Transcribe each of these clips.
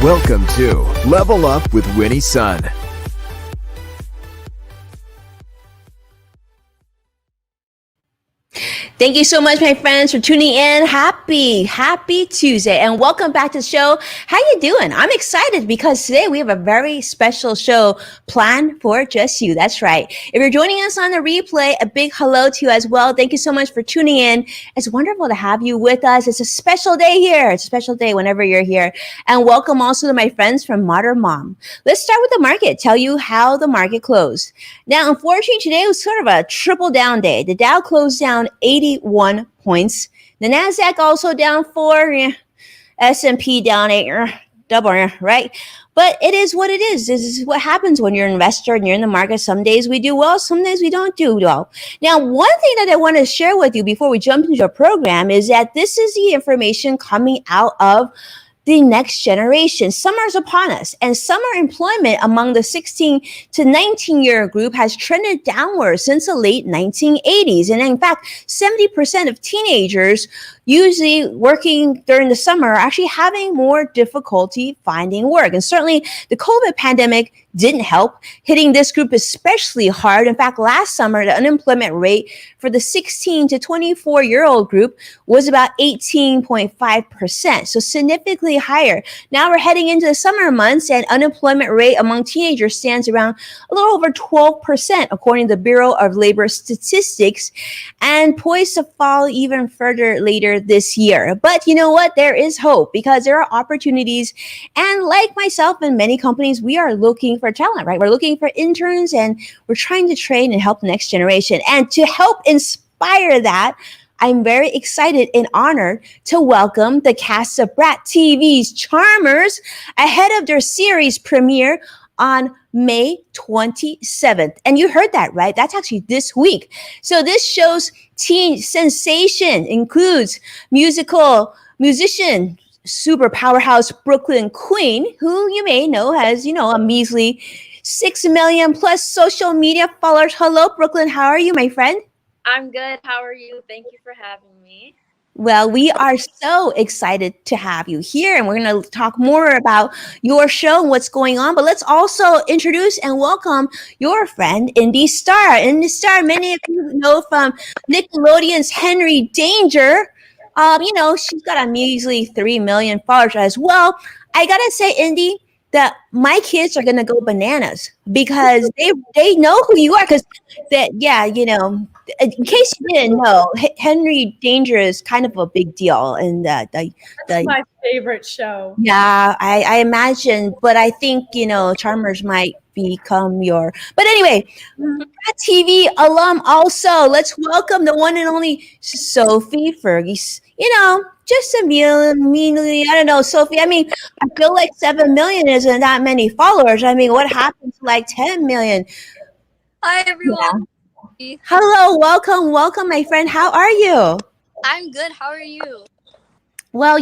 Welcome to Level Up with Winnie's Son. Thank you so much, my friends, for tuning in. Happy Tuesday, and welcome back to the show. How you doing? I'm excited because today we have a very special show planned for just you. That's right. If you're joining us on the replay, a big hello to you as well. Thank you so much for tuning in. It's wonderful to have you with us. It's a special day here. It's a special day whenever you're here. And welcome also to my friends from Modern Mom. Let's start with the market. Tell you how the market closed. Now, unfortunately, today was sort of a triple down day. The Dow closed down 81 points. The NASDAQ also down 4. S&P down 8. Double, right? But it is what it is. This is what happens when you're an investor and you're in the market. Some days we do well, some days we don't do well. Now, one thing that I want to share with you before we jump into our program is that this is the information coming out of the next generation. Summer is upon us, and summer employment among the 16 to 19-year group has trended downward since the late 1980s. And in fact, 70% of teenagers usually working during the summer are actually having more difficulty finding work. And certainly the COVID pandemic didn't help, hitting this group especially hard. In fact, last summer, the unemployment rate for the 16 to 24-year-old group was about 18.5%, so significantly higher. Now we're heading into the summer months, and unemployment rate among teenagers stands around a little over 12%, according to the Bureau of Labor Statistics, and poised to fall even further later this year. But you know what? There is hope because there are opportunities. And like myself and many companies, we are looking for talent, right? We're looking for interns, and we're trying to train and help the next generation. And to help inspire that, I'm very excited and honored to welcome the cast of Brat TV's Charmers ahead of their series premiere on May 27th. And you heard that, right? That's actually this week. So this show's teen sensation includes musician, super powerhouse Brooklyn Queen, who you may know has, a measly 6 million plus social media followers. Hello, Brooklyn. How are you, my friend? I'm good. How are you? Thank you for having me. Well, we are so excited to have you here, and we're going to talk more about your show and what's going on. But let's also introduce and welcome your friend, Indi Star. Indi Star, many of you know from Nickelodeon's Henry Danger. She's got a measly 3 million followers as well. I got to say, Indi, that my kids are going to go bananas because they know who you are. Because in case you didn't know, Henry Danger is kind of a big deal. And That's my favorite show. Yeah, I imagine. But I think, Charmers might become your. But anyway, Brat TV alum also. Let's welcome the one and only Sophie Fergus. Just a million, I don't know, Sophie. I mean, I feel like 7 million isn't that many followers. I mean, what happened to like 10 million? Hi, everyone. Yeah. Hello, welcome, my friend. How are you? I'm good. How are you? Well,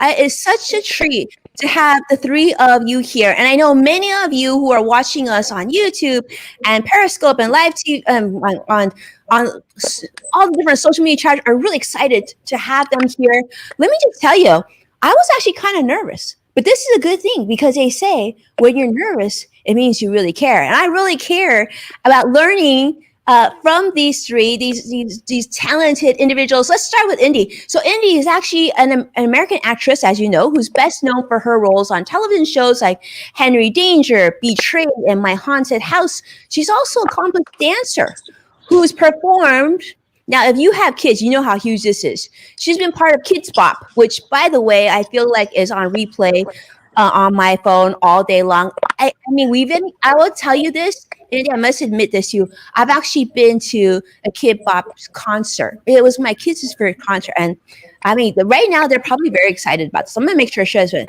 it's such a treat to have the three of you here. And I know many of you who are watching us on YouTube and Periscope and live TV, on all the different social media channels are really excited to have them here. Let me just tell you, I was actually kind of nervous, but this is a good thing because they say when you're nervous, it means you really care. And I really care about learning from these three, these talented individuals. Let's start with Indi. So Indi is actually an American actress, as you know, who's best known for her roles on television shows like Henry Danger, Betrayed, and My Haunted House. She's also a accomplished dancer who's performed. Now, if you have kids, you know how huge this is. She's been part of Kids Bop, which, by the way, I feel like is on replay on my phone all day long. I will tell you this, and I must admit this to you. I've actually been to a Kid Bop concert. It was my kids' favorite concert. And right now they're probably very excited about this. I'm going to make sure I share this.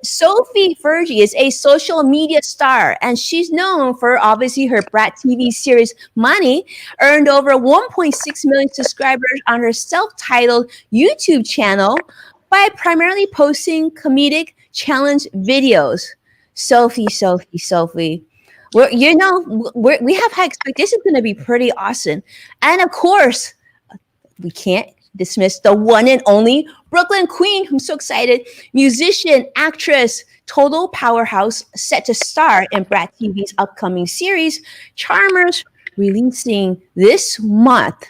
Sophie Fergie is a social media star, and she's known for obviously her Brat TV series Money, earned over 1.6 million subscribers on her self-titled YouTube channel by primarily posting comedic challenge videos. Sophie. We have high expectations. This is going to be pretty awesome. And of course, we can't dismiss the one and only Brooklyn Queen. I'm so excited. Musician, actress, total powerhouse, set to star in Brat TV's upcoming series, Charmers, releasing this month.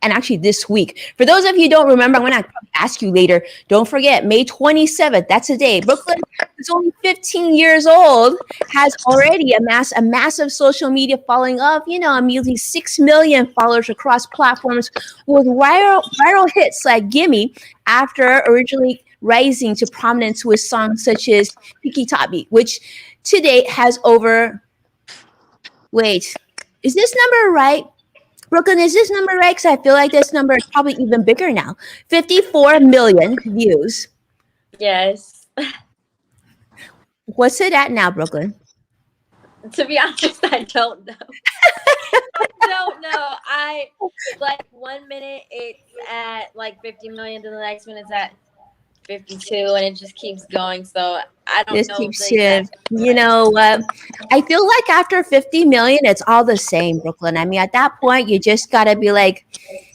And actually this week. For those of you who don't remember, I'm going to ask you later. Don't forget, May 27th, that's a day. Brooklyn is only 15 years old, has already amassed a massive social media following of, immediately 6 million followers across platforms with viral hits like Gimme, after originally rising to prominence with songs such as Piki Tabi, which to date has over, wait, is this number right? Brooklyn, is this number right? Because I feel like this number is probably even bigger now. 54 million views. Yes. What's it at now, Brooklyn? To be honest, I don't know. I don't know. Like 1 minute it's at like 50 million, to the next minute it's at 52, and it just keeps going. So I don't know. You know what? I feel like after 50 million, it's all the same, Brooklyn. I mean, at that point, you just gotta be like,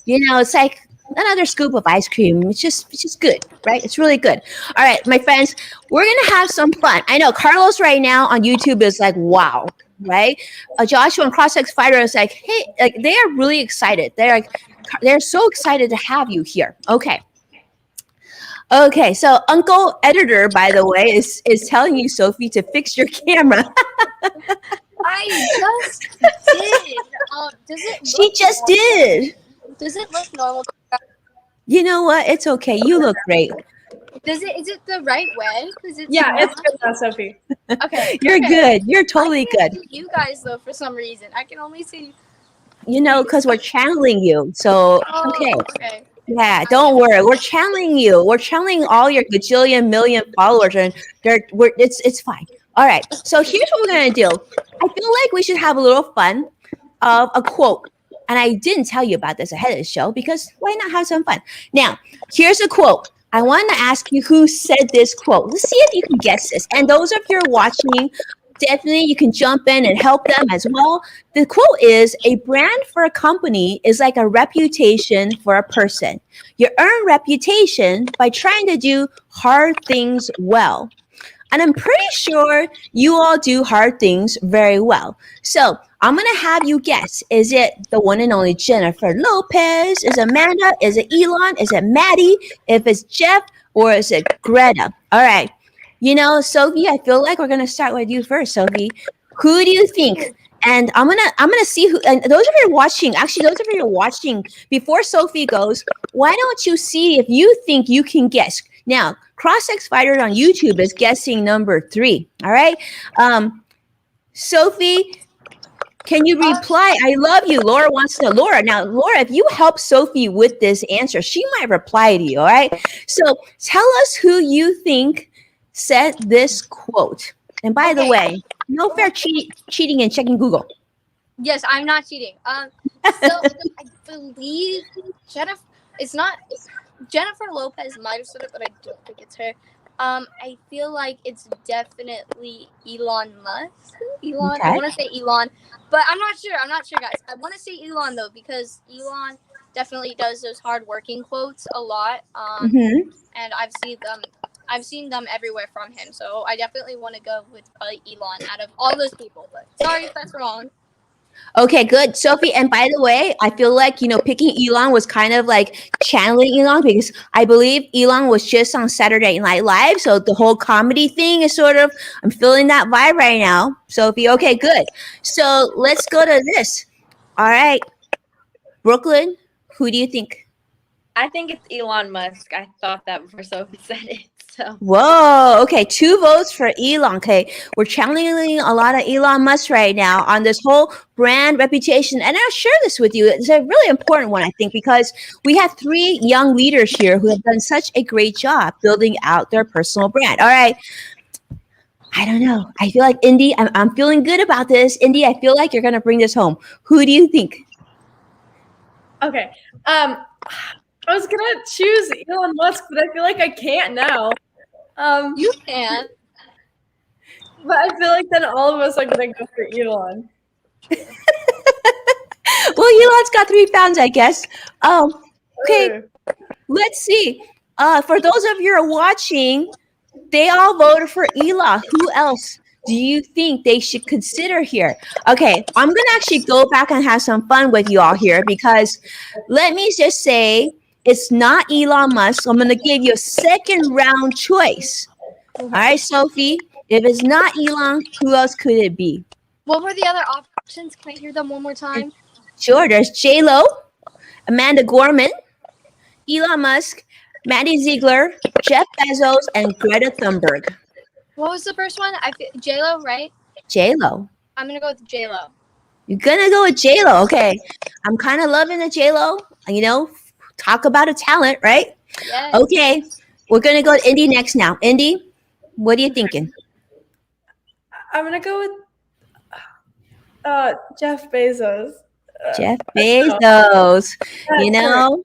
it's like another scoop of ice cream. It's just good, right? It's really good. All right, my friends, we're gonna have some fun. I know Carlos right now on YouTube is like, wow, right? Joshua and Cross-X Fighter is like, hey, like they are really excited. They're so excited to have you here. Okay, so Uncle Editor, by the way, is telling you, Sophie, to fix your camera. I just did. She just did. Does it look normal? You know what? It's okay. You look great. Is it the right way? Yeah, it's good now, Sophie. Okay. You're good. You're totally good. You guys, though, for some reason. I can only see. Because we're channeling you. So, okay. Yeah, don't worry. We're channeling you. We're channeling all your gajillion million followers, and it's fine. All right. So here's what we're gonna do. I feel like we should have a little fun of a quote. And I didn't tell you about this ahead of the show because why not have some fun? Now, here's a quote. I want to ask you who said this quote. Let's see if you can guess this. And those of you who are watching, definitely you can jump in and help them as well. The quote is, a brand for a company is like a reputation for a person. You earn reputation by trying to do hard things well. And I'm pretty sure you all do hard things very well. So I'm going to have you guess. Is it the one and only Jennifer Lopez? Is it Amanda? Is it Elon? Is it Maddie? If it's Jeff, or is it Greta? All right. Sophie, I feel like we're gonna start with you first, Sophie. Who do you think? And I'm gonna see who. And those of you watching, before Sophie goes, why don't you see if you think you can guess? Now, Cross-X Fighter on YouTube is guessing number 3. All right, Sophie, can you reply? I love you. Laura wants to know. Laura, if you help Sophie with this answer, she might reply to you. All right. So tell us who you think said this quote. And by the way, no fair cheating and checking Google. Yes, I'm not cheating. So I believe Jennifer Lopez might have said it, but I don't think it's her. I feel like it's definitely Elon Musk. Elon, okay. I want to say Elon, but I'm not sure. Guys. I want to say Elon though, because Elon definitely does those hard-working quotes a lot. And I've seen them everywhere from him. So I definitely want to go with probably Elon out of all those people. But sorry if that's wrong. Okay, good. Sophie, and by the way, I feel like, picking Elon was kind of like channeling Elon, because I believe Elon was just on Saturday Night Live. So the whole comedy thing is I'm feeling that vibe right now. Sophie, okay, good. So let's go to this. All right. Brooklyn, who do you think? I think it's Elon Musk. I thought that before Sophie said it. So. Whoa. Okay. 2 votes for Elon. Okay. We're channeling a lot of Elon Musk right now on this whole brand reputation. And I'll share this with you. It's a really important one, I think, because we have 3 young leaders here who have done such a great job building out their personal brand. All right. I don't know. I feel like Indi, I'm feeling good about this. Indi, I feel like you're going to bring this home. Who do you think? Okay. I was going to choose Elon Musk, but I feel like I can't now. You can. But I feel like then all of us are going to go for Elon. Well, Elon's got 3 pounds, I guess. Okay. let's see. For those of you who are watching, they all voted for Ela. Who else do you think they should consider here? Okay, I'm going to actually go back and have some fun with you all here because let me just say it's not Elon Musk. I'm going to give you a second round choice. All right, Sophie, if it's not Elon, who else could it be? What were the other options? Can I hear them one more time? Sure, there's J-Lo, Amanda Gorman, Elon Musk, Maddie Ziegler, Jeff Bezos, and Greta Thunberg. What was the first one? J-Lo, right? J-Lo. I'm going to go with J-Lo. You're going to go with J-Lo. Okay. I'm kind of loving the J-Lo. You know, talk about a talent, right? Yes. Okay. We're going to go to Indi next now. Indi, what are you thinking? I'm going to go with Jeff Bezos. Jeff Bezos. You know?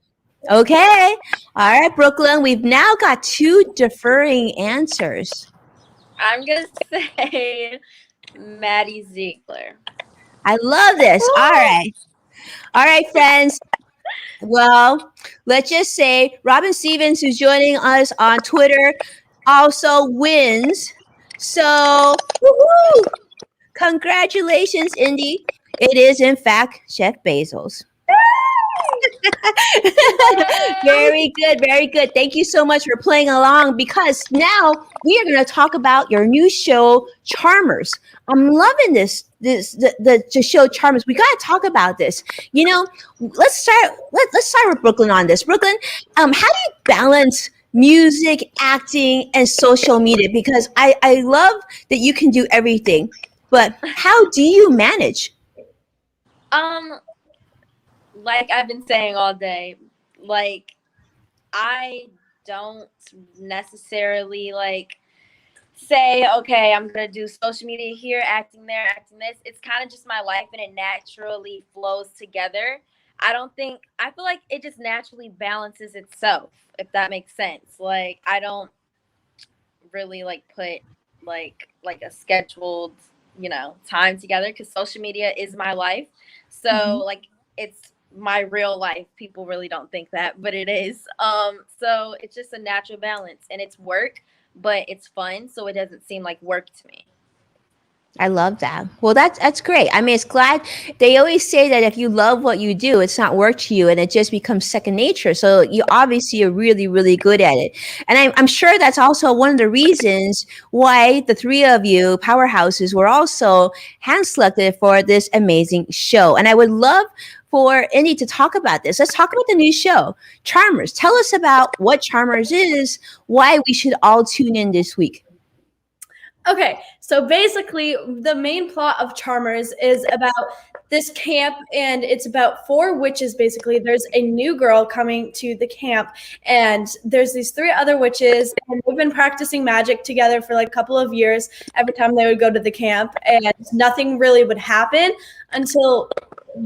Okay. All right, Brooklyn. We've now got two differing answers. I'm going to say Maddie Ziegler. I love this. All right. All right, friends. Well, let's just say Robin Stevens, who's joining us on Twitter, also wins. So, woohoo! Congratulations, Indi. It is, in fact, Jeff Bezos. Very good, very good. Thank you so much for playing along because now we are going to talk about your new show, Charmers. I'm loving the show Charmers. We got to talk about this. You know, let's start with Brooklyn on this. Brooklyn, how do you balance music, acting, and social media? Because I love that you can do everything, but how do you manage? Like I've been saying all day, like I don't necessarily like say, okay, I'm gonna do social media here, acting there, acting this. It's kind of just my life and it naturally flows together. I feel like it just naturally balances itself, if that makes sense. Like I don't really like put like a scheduled, time together because social media is my life. So like it's my real life. People really don't think that, but it is. So it's just a natural balance and it's work, but it's fun. So it doesn't seem like work to me. I love that. Well, that's great. I mean, it's glad they always say that if you love what you do, it's not work to you and it just becomes second nature. So you obviously are really, really good at it. And I'm sure that's also one of the reasons why the three of you powerhouses were also hand selected for this amazing show. And I would love for Indi to talk about this. Let's talk about the new show, Charmers. Tell us about what Charmers is, why we should all tune in this week. Okay, so basically the main plot of Charmers is about this camp, and it's about 4 witches. Basically, there's a new girl coming to the camp, and there's these 3 other witches, and they've been practicing magic together for like a couple of years every time they would go to the camp, and nothing really would happen until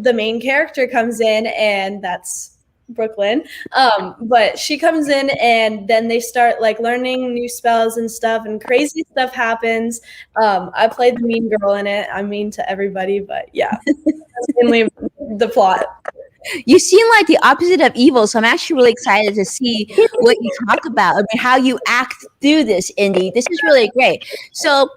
the main character comes in, and that's Brooklyn. But she comes in and then they start like learning new spells and stuff, and crazy stuff happens. I played the mean girl in it. I'm mean to everybody, but yeah, that's mainly the plot. You seem like the opposite of evil, so I'm actually really excited to see what you talk about. I mean, how you act through this, Indi. This is really great. So,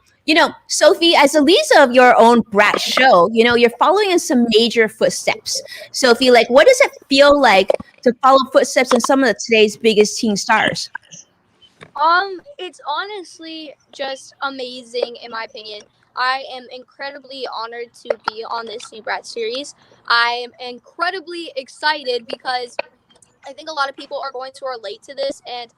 Sophie, as the lead of your own Brat show, you're following in some major footsteps. Sophie, like, what does it feel like to follow footsteps in some of today's biggest teen stars? It's honestly just amazing, in my opinion. I am incredibly honored to be on this new Brat series. I am incredibly excited because I think a lot of people are going to relate to this and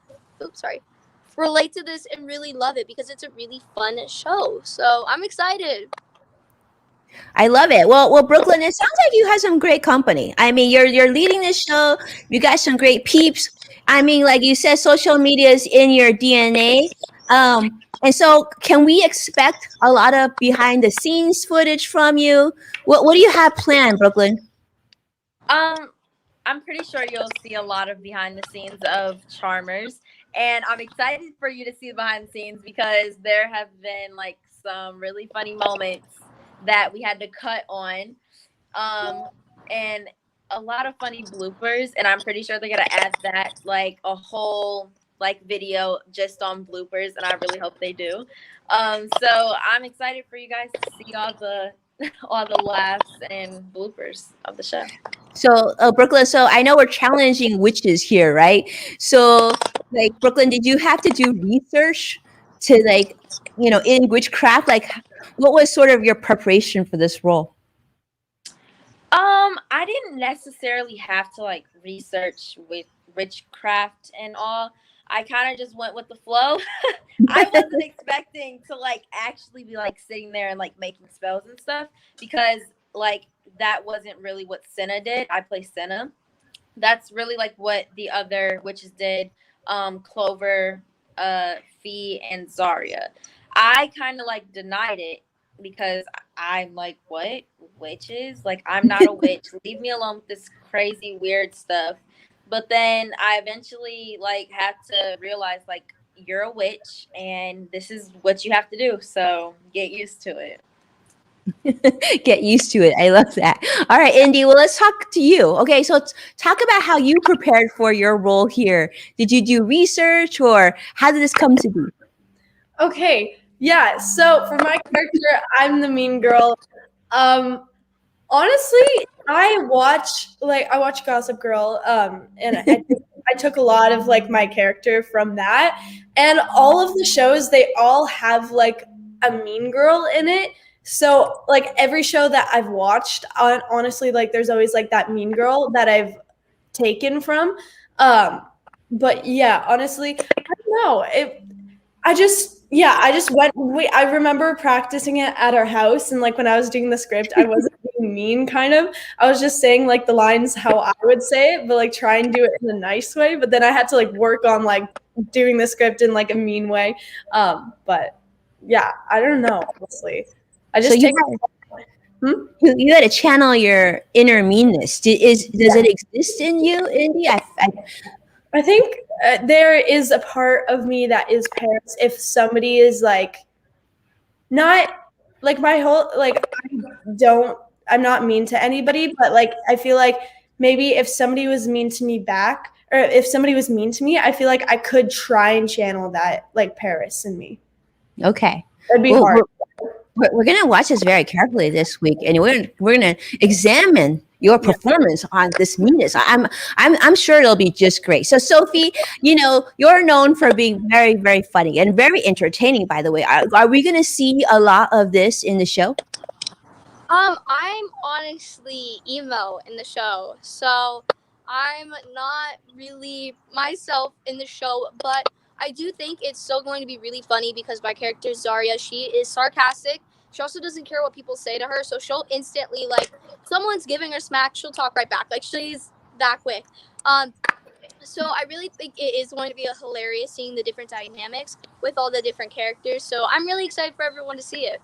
really love it because it's a really fun show. So I'm excited. I love it. Well, Brooklyn, it sounds like you have some great company. I mean, you're leading this show. You got some great peeps. I mean, like you said, social media is in your DNA. And so can we expect a lot of behind the scenes footage from you? What do you have planned, Brooklyn? I'm pretty sure you'll see a lot of behind the scenes of Charmers. And I'm excited for you to see the behind the scenes because there have been like some really funny moments that we had to cut on. And a lot of funny bloopers, and I'm pretty sure they're gonna add that like a whole like video just on bloopers, and I really hope they do. So I'm excited for you guys to see all the all the laughs and bloopers of the show. So, Brooklyn, so I know we're challenging witches here, right? So, like, Brooklyn, did you have to do research to, like, in witchcraft? Like, what was sort of your preparation for this role? I didn't necessarily have to like research with witchcraft and all. I kind of just went with the flow. I wasn't expecting to like actually be like sitting there and like making spells and stuff, because like that wasn't really what Senna did. I play Senna. That's really like what the other witches did. Clover, Fee, and Zarya. I kind of like denied it because I'm like, what? Witches? Like, I'm not a witch. Leave me alone with this crazy, weird stuff. But then I eventually like had to realize like you're a witch and this is what you have to do. So get used to it. Get used to it. I love that. All right, Indi, well, let's talk to you. Okay, so talk about how you prepared for your role here. Did you do research, or how did this come to be? Okay, yeah. So for my character, I'm the mean girl. Honestly, I watch Gossip Girl, and I took a lot of like my character from that, and all of the shows, they all have like a mean girl in it. So like every show that I've watched, honestly, like there's always like that mean girl that I've taken from. But yeah, honestly, I don't know. I just went. I remember practicing it at our house, and like when I was doing the script, I wasn't being mean. Kind of, I was just saying like the lines how I would say it, but like try and do it in a nice way. But then I had to like work on like doing the script in like a mean way. But yeah, I don't know. Honestly, I just you had to channel your inner meanness. Does it exist in you, Indi? I think there is a part of me that is Paris. If somebody is like not like my whole like I'm not mean to anybody, but like I feel like maybe if somebody was mean to me back, or if somebody was mean to me, I feel like I could try and channel that like Paris in me. Okay, It'd be hard. We're gonna watch this very carefully this week, and we're gonna examine your performance on this meanness. I'm sure it'll be just great. So, Sophie, you're known for being very, very funny and very entertaining. By the way, are we gonna see a lot of this in the show? I'm honestly emo in the show, so I'm not really myself in the show, but I do think it's still going to be really funny because my character Zarya, she is sarcastic. She also doesn't care what people say to her, so she'll instantly, like, someone's giving her smack, she'll talk right back. Like, she's that quick. So I really think it is going to be hilarious seeing the different dynamics with all the different characters. So I'm really excited for everyone to see it.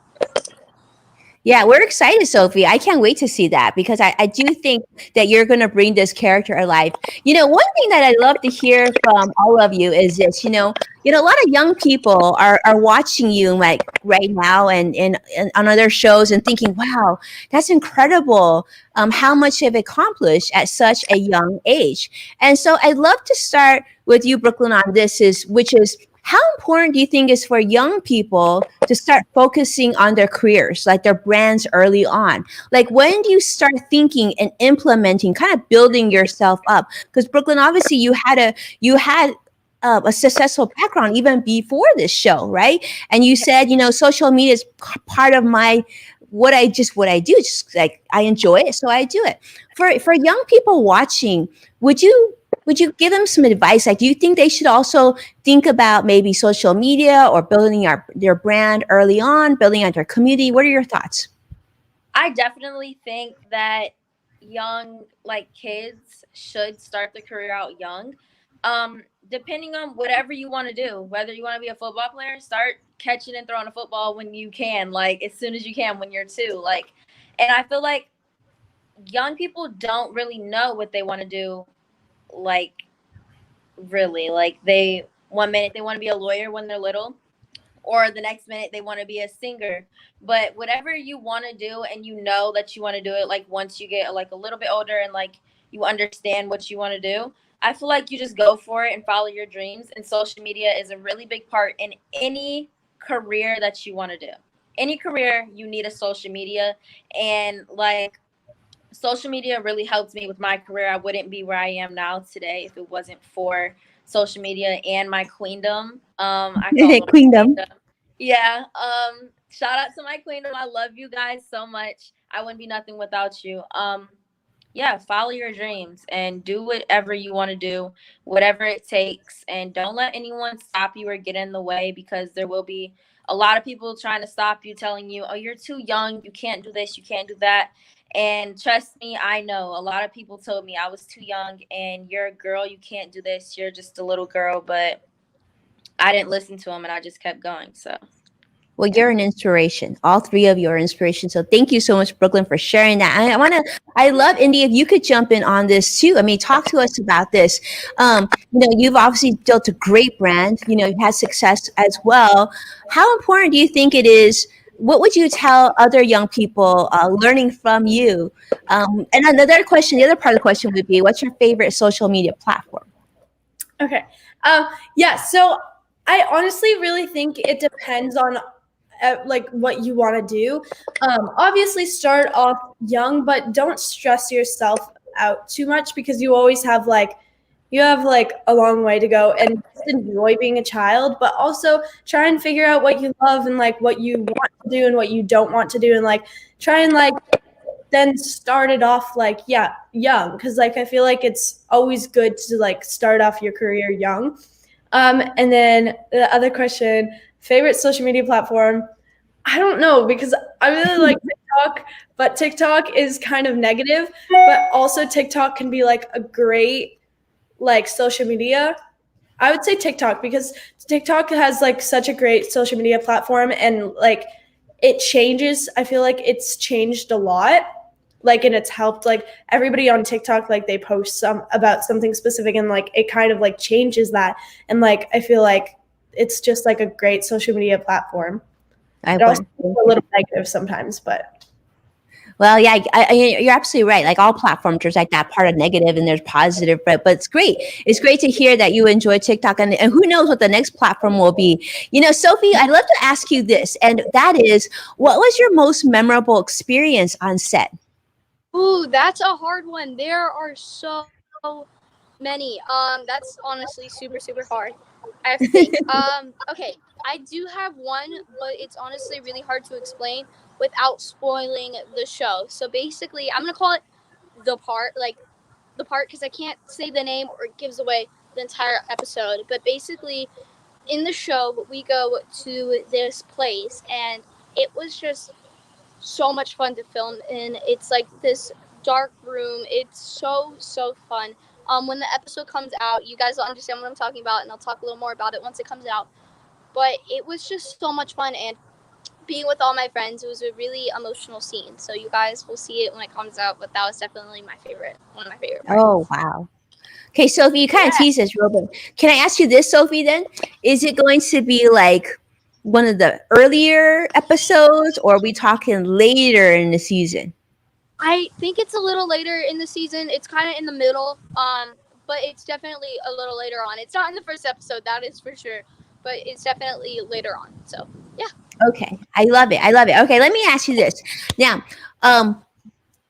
Yeah, we're excited, Sophie. I can't wait to see that because I do think that you're going to bring this character alive. One thing that I love to hear from all of you is this, a lot of young people are watching you like right now and on other shows and thinking, wow, that's incredible how much they've accomplished at such a young age. And so I'd love to start with you, Brooklyn, on this, which is, how important do you think is for young people to start focusing on their careers, like their brands early on? Like, when do you start thinking and implementing, kind of building yourself up? Because Brooklyn, obviously, you had a successful background even before this show, right? And you said, social media is part of what I do. Just like I enjoy it, so I do it. For young people watching, would you give them some advice? Like, do you think they should also think about maybe social media or building their brand early on, building out their community? What are your thoughts? I definitely think that young, like kids, should start their career out young. Depending on whatever you want to do, whether you want to be a football player, start catching and throwing a football when you can, like as soon as you can when you're 2. Like, and I feel like young people don't really know what they want to do. Like, really, like one minute they want to be a lawyer when they're little, or the next minute they want to be a singer. But whatever you want to do and you know that you want to do it, like once you get like a little bit older and like you understand what you want to do, I feel like you just go for it and follow your dreams. And social media is a really big part in any career that you want to do. Any career, you need a social media. And like social media really helped me with my career. I wouldn't be where I am now today if it wasn't for social media and my queendom. I call it Queendom. Yeah. Shout out to my queendom. I love you guys so much. I wouldn't be nothing without you. Yeah, follow your dreams and do whatever you want to do, whatever it takes, and don't let anyone stop you or get in the way, because there will be a lot of people trying to stop you, telling you, oh, you're too young, you can't do this, you can't do that. And trust me, I know a lot of people told me I was too young and you're a girl, you can't do this, you're just a little girl. But I didn't listen to them and I just kept going. So Well, you're an inspiration. All three of you are inspiration. So thank you so much, Brooklyn, for sharing that. I love, Indy, if you could jump in on this too. I mean, talk to us about this. You've obviously built a great brand. You've had success as well. How important do you think it is? What would you tell other young people learning from you? And another question, the other part of the question would be, what's your favorite social media platform? Okay. Yeah. So I honestly really think it depends on like what you want to do. Obviously start off young, but don't stress yourself out too much, because you always have like a long way to go, and just enjoy being a child, but also try and figure out what you love and like what you want to do and what you don't want to do, and like try and like then start it off like young, because like I feel like it's always good to like start off your career young. And then the other question, favorite social media platform, I don't know, because I really like TikTok, but TikTok is kind of negative, but also TikTok can be like a great like social media. I would say TikTok, because TikTok has like such a great social media platform, and like it changes. I feel like it's changed a lot. Like, and it's helped like everybody on TikTok, like they post about something specific, and like it kind of like changes that. And like I feel like it's just like a great social media platform. It also is a little negative sometimes, but. Well, yeah, you're absolutely right. Like all platforms, there's like that part of negative and there's positive, but it's great. It's great to hear that you enjoy TikTok, and who knows what the next platform will be. Sophie, I'd love to ask you this, and that is, what was your most memorable experience on set? Ooh, that's a hard one. There are so many. That's honestly super, super hard. I have to think. Okay, I do have one, but it's honestly really hard to explain without spoiling the show. So basically, I'm gonna call it the part, because I can't say the name or it gives away the entire episode. But basically, in the show, we go to this place, and it was just so much fun to film in. It's like this dark room. It's so fun. When the episode comes out, you guys will understand what I'm talking about, and I'll talk a little more about it once it comes out. But it was just so much fun, and being with all my friends, it was a really emotional scene. So you guys will see it when it comes out, but that was definitely one of my favorite parts. Oh, wow. Okay, Sophie, you kind of teased this real bit. Can I ask you this, Sophie, then? Is it going to be like one of the earlier episodes, or are we talking later in the season? I think it's a little later in the season. It's kind of in the middle, but it's definitely a little later on. It's not in the first episode, that is for sure, but it's definitely later on. So, yeah. Okay, I love it. Okay, let me ask you this. Now,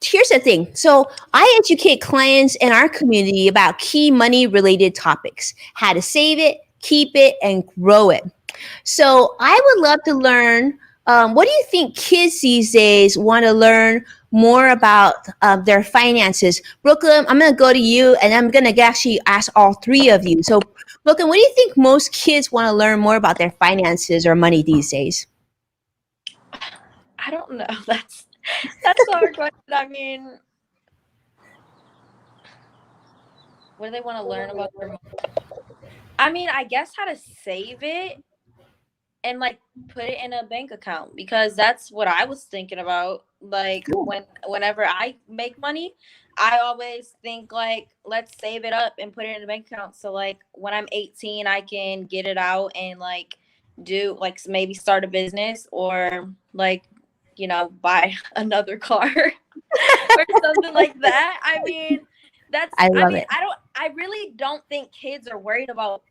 here's the thing. So I educate clients in our community about key money-related topics, how to save it, keep it, and grow it. So I would love to learn, what do you think kids these days want to learn more about their finances? Brooklyn, I'm going to go to you, and I'm going to actually ask all three of you. So Brooklyn, what do you think most kids want to learn more about their finances or money these days? I don't know. That's a hard question. I mean, what do they want to learn about their money? I mean, I guess how to save it and like put it in a bank account, because that's what I was thinking about. Like whenever I make money, I always think like, let's save it up and put it in a bank account. So like when I'm 18, I can get it out and like do like maybe start a business or like, you know, buy another car or something like that. I mean, I love it. I really don't think kids are worried about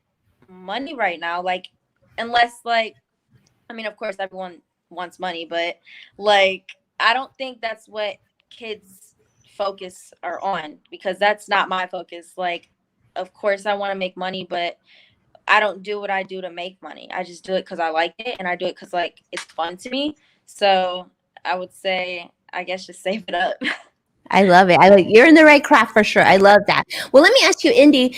money right now. Like, unless like, I mean, of course everyone wants money, but like, I don't think that's what kids focus are on, because that's not my focus. Like, of course I want to make money, but I don't do what I do to make money. I just do it because I like it, and I do it because like it's fun to me. So I would say, I guess, just save it up. I love it. You're in the right craft for sure. I love that. Well, let me ask you, Indy.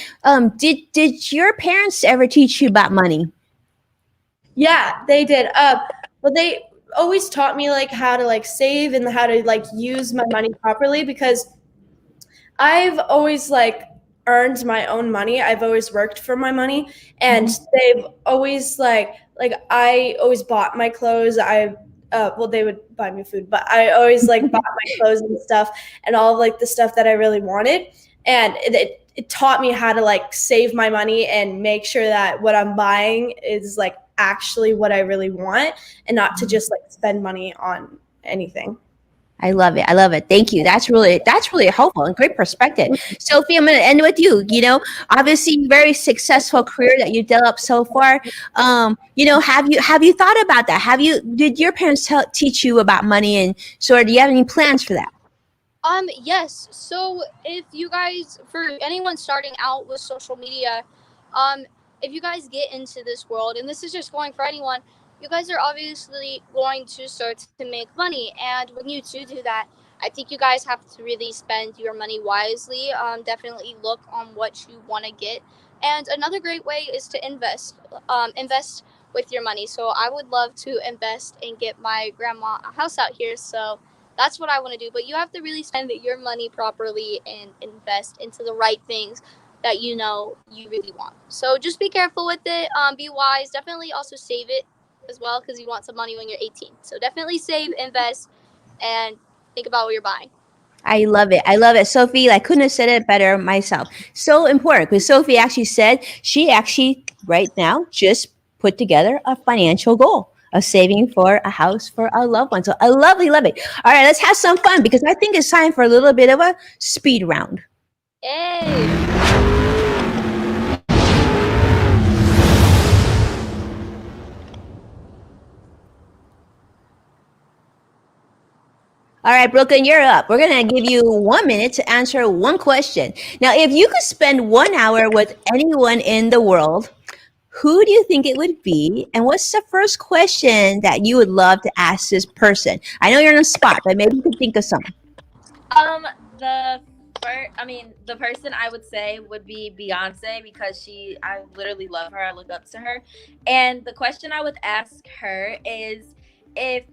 Did your parents ever teach you about money? Yeah, they did. Well, they always taught me like how to like save and how to like use my money properly, because I've always like earned my own money. I've always worked for my money, and they've always like I always bought my clothes. Well, they would buy me food, but I always like bought my clothes and stuff and all of like the stuff that I really wanted. And it taught me how to like save my money and make sure that what I'm buying is like actually what I really want, and not to just like spend money on anything. I love it. I love it. Thank you. That's really helpful and great perspective. Sophie, I'm going to end with you. You know, obviously very successful career that you developed so far. You know, have you thought about that? Did your parents teach you about money, and so do you have any plans for that? Yes. So if you guys, for anyone starting out with social media, if you guys get into this world, and this is just going for anyone, you guys are obviously going to start to make money. And when you do that, I think you guys have to really spend your money wisely. Definitely look on what you want to get. And another great way is to invest. Invest with your money. So I would love to invest and get my grandma a house out here. So that's what I want to do. But you have to really spend your money properly and invest into the right things that you know you really want. So just be careful with it. Be wise. Definitely also save it as well, because you want some money when you're 18. So definitely save, invest, and think about what you're buying. I love it. I love it. Sophie, I couldn't have said it better myself. So important, because Sophie actually said she actually right now just put together a financial goal of saving for a house for a loved one. So I love it. All right, let's have some fun, because I think it's time for a little bit of a speed round. Hey. All right, Brooklyn, you're up. We're going to give you 1 minute to answer one question. Now, if you could spend 1 hour with anyone in the world, who do you think it would be? And what's the first question that you would love to ask this person? I know you're on the spot, but maybe you can think of some. The person I would say would be Beyonce, because I literally love her. I look up to her. And the question I would ask her is, if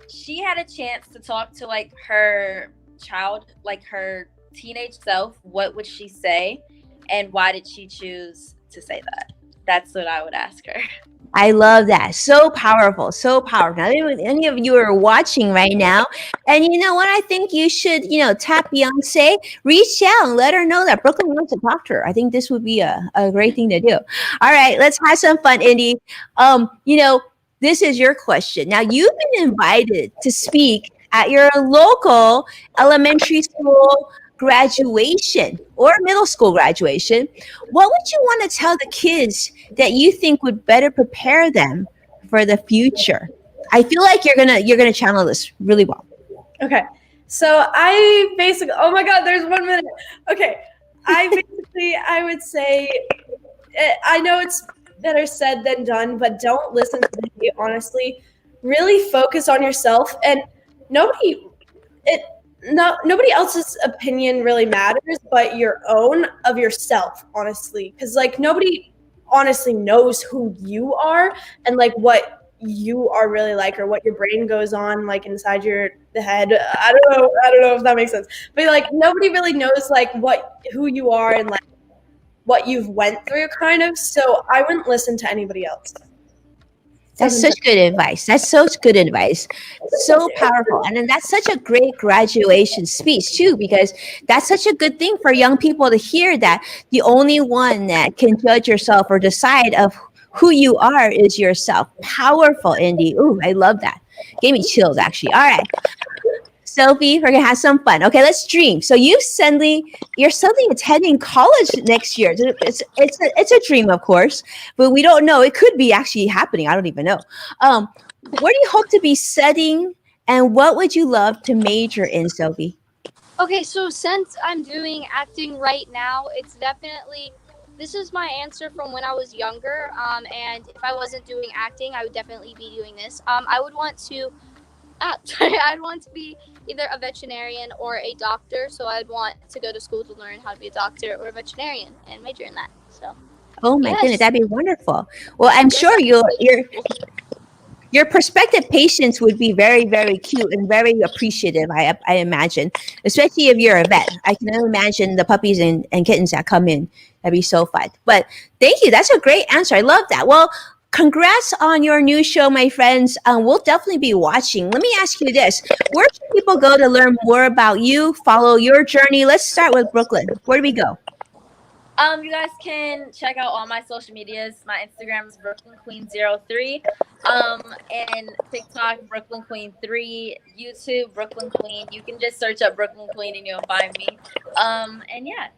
she had a chance to talk to like her child, like her teenage self, what would she say, and why did she choose to say that? That's what I would ask her. I love that. So powerful. So powerful. Now, if any of you are watching right now, and you know what, I think you should, tap Beyonce, reach out and let her know that Brooklyn wants to talk to her. I think this would be a great thing to do. All right, let's have some fun, Indy. This is your question. Now, you've been invited to speak at your local elementary school graduation or middle school graduation. What would you want to tell the kids that you think would better prepare them for the future? I feel like you're gonna channel this really well. Okay, so oh my God, there's 1 minute. Okay, I would say, I know it's better said than done, but don't listen to me, honestly. Really focus on yourself, and nobody else's opinion really matters but your own of yourself, honestly, because like nobody honestly knows who you are and like what you are really like, or what your brain goes on like inside the head. I don't know if that makes sense, but like nobody really knows like who you are and like what you've went through, kind of. So I wouldn't listen to anybody else. That's such good advice. So powerful. And then that's such a great graduation speech too, because that's such a good thing for young people to hear, that the only one that can judge yourself or decide of who you are is yourself. Powerful, Indi. Ooh, I love that. Gave me chills, actually. All right. Sophie, we're gonna have some fun. Okay, let's dream. So you're suddenly attending college next year. It's a dream, of course, but we don't know. It could be actually happening. I don't even know. Where do you hope to be studying, and what would you love to major in, Sophie? Okay, so since I'm doing acting right now, this is my answer from when I was younger. And if I wasn't doing acting, I would definitely be doing this. I would want to I'd want to be either a veterinarian or a doctor. So I'd want to go to school to learn how to be a doctor or a veterinarian and major in that. So. Oh my goodness, that'd be wonderful. Well, I'm sure your prospective patients would be very, very cute and very appreciative, I imagine, especially if you're a vet. I can only imagine the puppies and kittens that come in. That'd be so fun. But thank you. That's a great answer. I love that. Well, congrats on your new show, my friends. We'll definitely be watching. Let me ask you this. Where can people go to learn more about you, follow your journey? Let's start with Brooklyn. Where do we go? You guys can check out all my social medias. My Instagram is BrooklynQueen03. And TikTok, Brooklyn Queen 3, YouTube, Brooklyn Queen. You can just search up Brooklyn Queen and you'll find me. And yeah.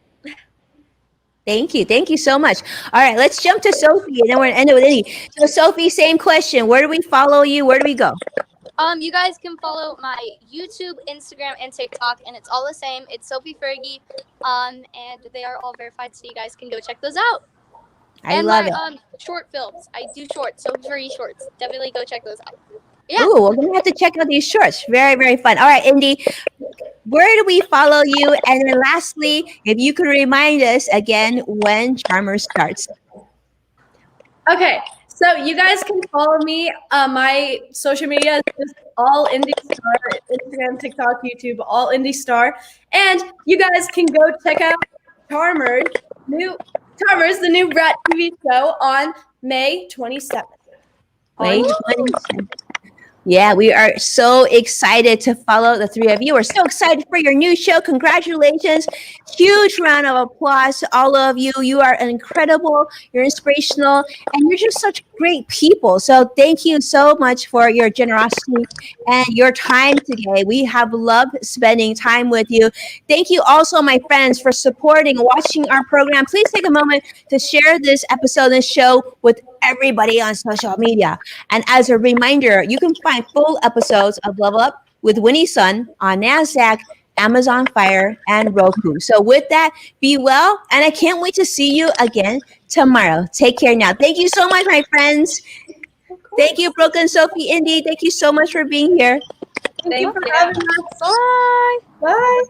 Thank you. Thank you so much. All right, let's jump to Sophie, and then we're going to end it with Indi. So, Sophie, same question. Where do we follow you? Where do we go? You guys can follow my YouTube, Instagram, and TikTok, and it's all the same. It's Sophie Fergie, and they are all verified, so you guys can go check those out. I love it. Short films. I do shorts, Sophie Fergie shorts. Definitely go check those out. Yeah. Ooh, we're going to have to check out these shorts. Very, very fun. All right, Indi, where do we follow you? And then lastly, if you could remind us again when Charmer starts. Okay, so you guys can follow me. My social media is just all Indi Star, Instagram, TikTok, YouTube, all Indi Star. And you guys can go check out Charmers, the new Brat TV show on May 27th. May 27th. Yeah, we are so excited to follow the three of you. We're so excited for your new show. Congratulations. Huge round of applause to all of you. You are incredible. You're inspirational. And you're just such great people. So thank you so much for your generosity and your time today. We have loved spending time with you. Thank you also, my friends, for supporting and watching our program. Please take a moment to share this episode and show with everybody on social media. And as a reminder, you can find full episodes of Level Up with Winnie's Son on NASDAQ, Amazon Fire, and Roku. So with that, be well, and I can't wait to see you again tomorrow. Take care now. Thank you so much, my friends. Thank you, Brooklyn, Sophie, Indi. Thank you so much for being here. Thank you for having us. Bye. Bye.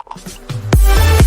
Bye.